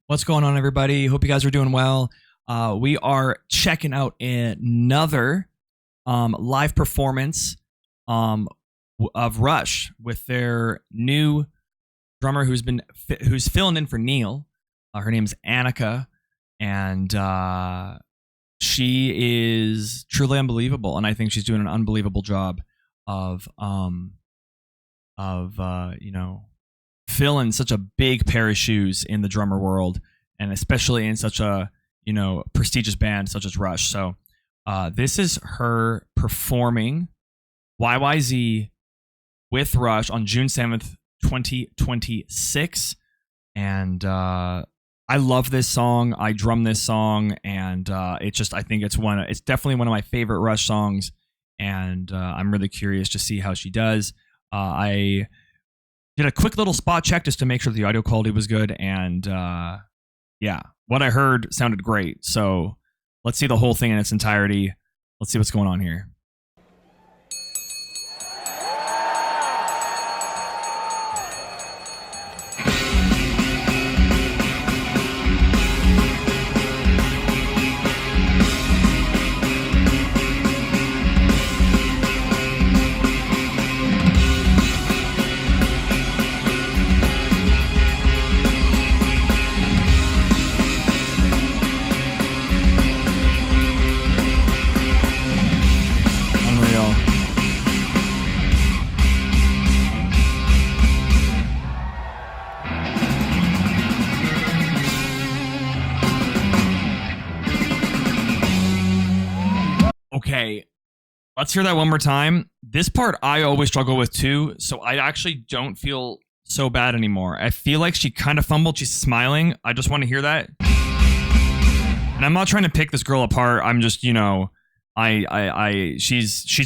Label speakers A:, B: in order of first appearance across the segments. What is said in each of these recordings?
A: What's going on, everybody? Hope you guys are doing well. We are checking out another live performance of Rush with their new drummer who's filling in for Neil. Her name is Anika, and she is truly unbelievable. And I think she's doing an unbelievable job of filling such a big pair of shoes in the drummer world, and especially in such a prestigious band such as Rush. So this is her performing YYZ with Rush on June 7th, 2026. And I love this song. I drum this song, and I think it's definitely one of my favorite Rush songs. And I'm really curious to see how she does. I did a quick little spot check just to make sure the audio quality was good, and what I heard sounded great. So let's see the whole thing in its entirety. Let's see what's going on here. Okay, let's hear that one more time. This part I always struggle with too, so I actually don't feel so bad anymore. I feel like she kind of fumbled. She's smiling. I just want to hear that. And I'm not trying to pick this girl apart. I'm just, she's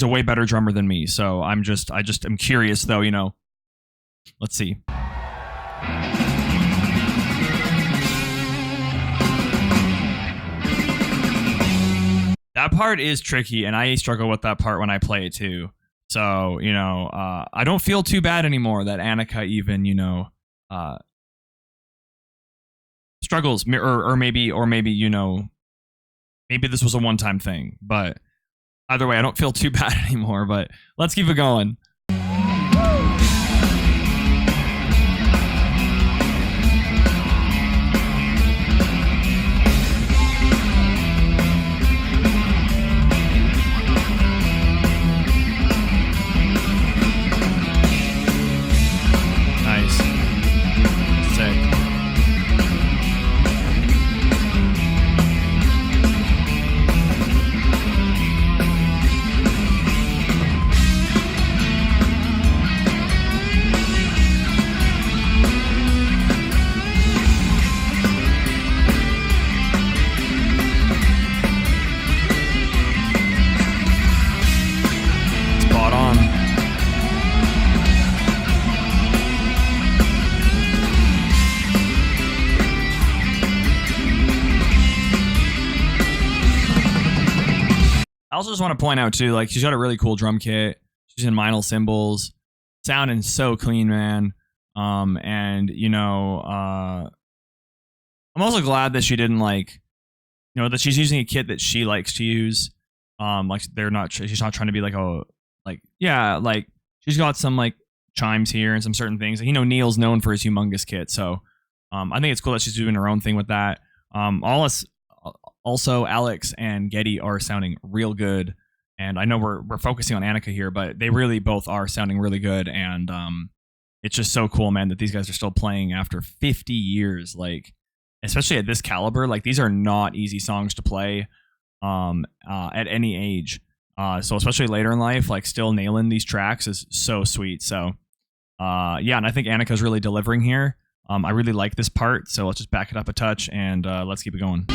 A: a way better drummer than me. So I'm curious though, Let's see. That part is tricky, and I struggle with that part when I play it too. So, I don't feel too bad anymore that Anika even, struggles, or maybe, maybe this was a one-time thing. But either way, I don't feel too bad anymore. But let's keep it going. I also just want to point out too, like, she's got a really cool drum kit. She's in vinyl cymbals, sounding so clean, man. I'm also glad that she didn't that she's using a kit that she likes to use. She's not trying to be she's got some chimes here and some certain things. Neil's known for his humongous kit, so I think it's cool that she's doing her own thing with that. Also, Alex and Getty are sounding real good, and I know we're focusing on Anika here, but they really both are sounding really good, and it's just so cool, man, that these guys are still playing after 50 years, especially at this caliber. These are not easy songs to play at any age, so especially later in life, still nailing these tracks is so sweet. So and I think Anika's really delivering here. I really like this part, so let's just back it up a touch, and let's keep it going.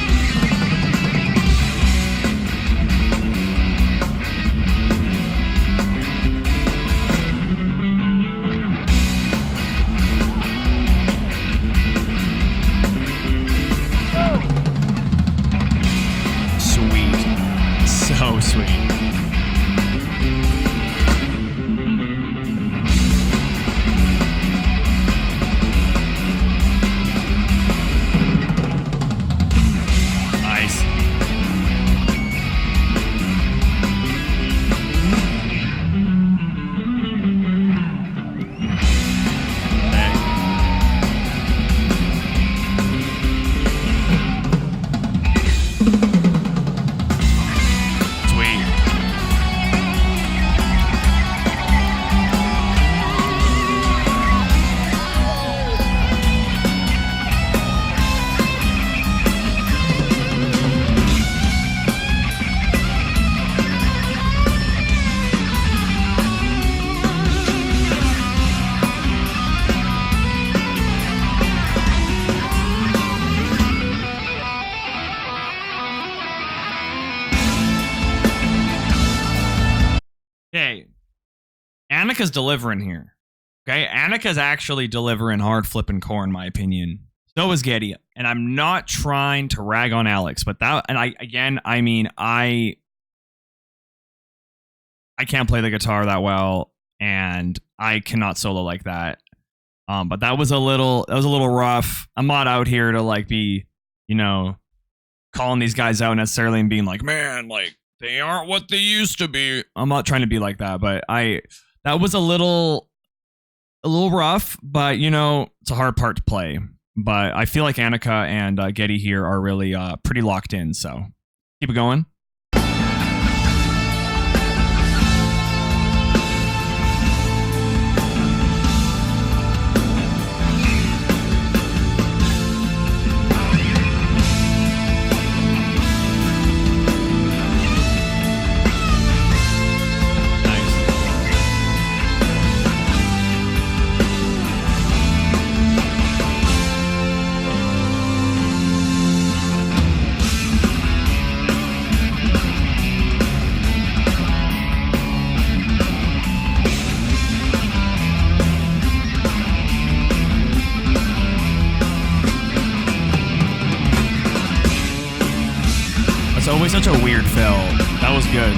A: So sweet. Anika's delivering here. Okay, Anika's actually delivering hard flipping core in my opinion. So is Getty, and I'm not trying to rag on Alex, but that, and I mean, I can't play the guitar that well, and I cannot solo like that. But that was a little rough. I'm not out here to like be, you know, calling these guys out necessarily and being like, man, like they aren't what they used to be. I'm not trying to be like that, but that was a little rough, but you know, it's a hard part to play. But I feel like Anika and Getty here are really pretty locked in, so keep it going. It's always such a weird fill. That was good.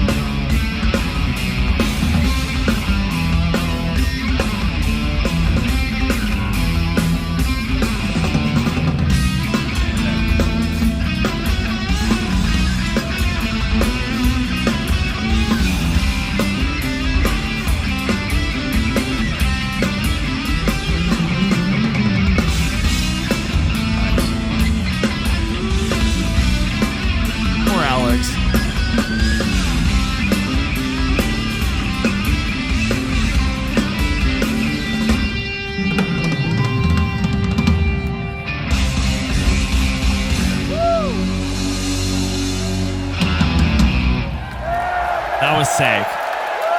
A: That was sick.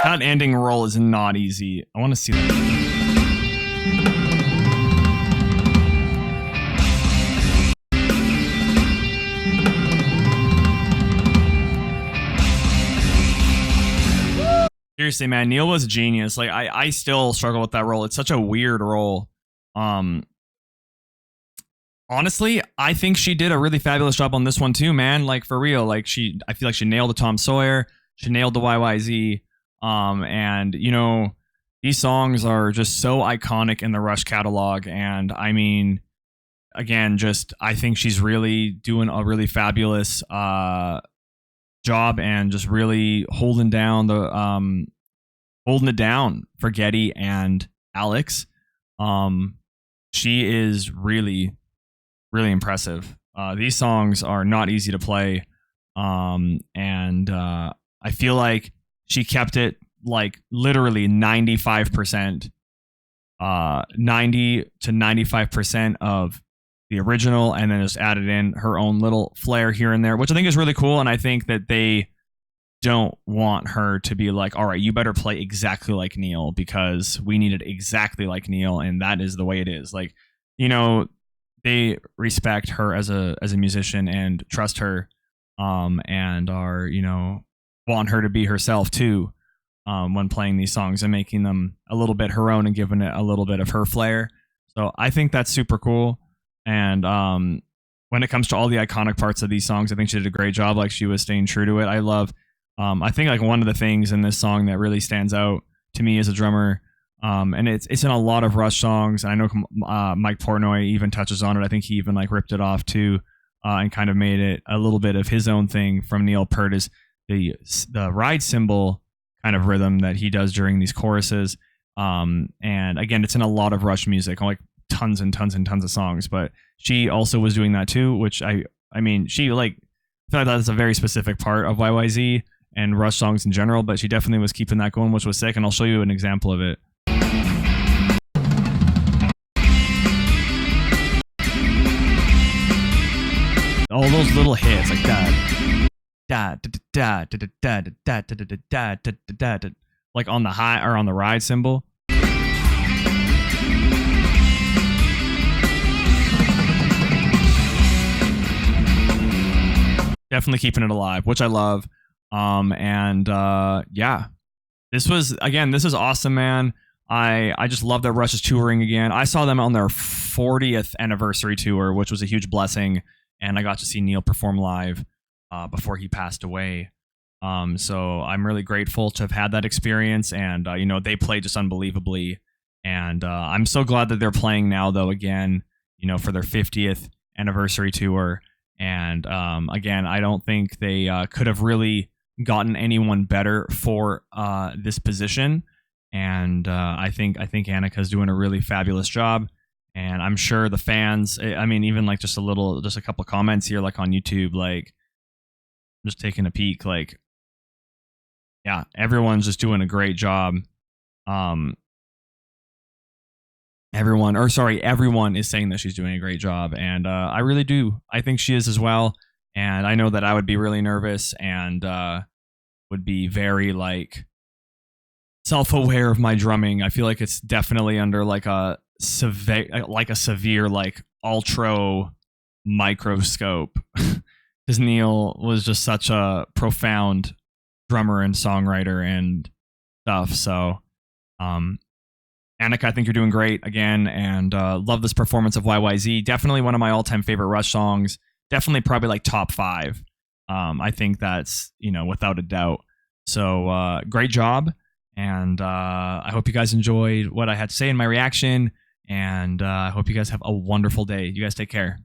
A: That ending roll is not easy. I want to see that. Seriously, man, Neil was a genius. Like I still struggle with that roll. It's such a weird roll. Honestly, I think she did a really fabulous job on this one too, man. Like for real. Like I feel like she nailed the Tom Sawyer. She nailed the YYZ. And you know, these songs are just so iconic in the Rush catalog. And I mean, again, just I think she's really doing a really fabulous job and just really holding it down for Getty and Alex. She is really, really impressive. These songs are not easy to play. And I feel like she kept it like literally 95%, 90 to 95% of the original, and then just added in her own little flair here and there, which I think is really cool. And I think that they don't want her to be like, all right, you better play exactly like Neil because we need it exactly like Neil, and that is the way it is. Like, you know, they respect her as a musician and trust her, and are, you know, want her to be herself too, when playing these songs and making them a little bit her own and giving it a little bit of her flair. So I think that's super cool. And when it comes to all the iconic parts of these songs, I think she did a great job. Like she was staying true to it. I love, I think like one of the things in this song that really stands out to me as a drummer, and it's in a lot of Rush songs. And I know Mike Portnoy even touches on it. I think he even like ripped it off too, and kind of made it a little bit of his own thing from Neil Peart, is the ride cymbal kind of rhythm that he does during these choruses. And again, it's in a lot of Rush music, like tons and tons and tons of songs, but she also was doing that too, which I mean, she like, I feel like that's a very specific part of YYZ and Rush songs in general, but she definitely was keeping that going, which was sick. And I'll show you an example of it. All those little hits like that. Like on the high or on the ride cymbal. Definitely keeping it alive, which I love. Yeah, This is awesome, man. I just love that Rush is touring again. I saw them on their 40th anniversary tour, which was a huge blessing, and I got to see Neil perform live before he passed away. So I'm really grateful to have had that experience, and they played just unbelievably, and I'm so glad that they're playing now, though, again, for their 50th anniversary tour. And again, I don't think they could have really gotten anyone better for this position. And I think Anika's doing a really fabulous job. And I'm sure the fans, I mean, even like just a couple of comments here, like on YouTube, like just taking a peek, like, yeah, everyone's just doing a great job. Everyone is saying that she's doing a great job, and I really do. I think she is as well, and I know that I would be really nervous and would be very like self-aware of my drumming. I feel like it's definitely under like a severe like ultra microscope because Neil was just such a profound drummer and songwriter and stuff. So Anika, I think you're doing great again, and love this performance of YYZ. Definitely one of my all-time favorite Rush songs. Definitely probably like top 5. I think that's, without a doubt. So great job, and I hope you guys enjoyed what I had to say in my reaction, and I hope you guys have a wonderful day. You guys take care.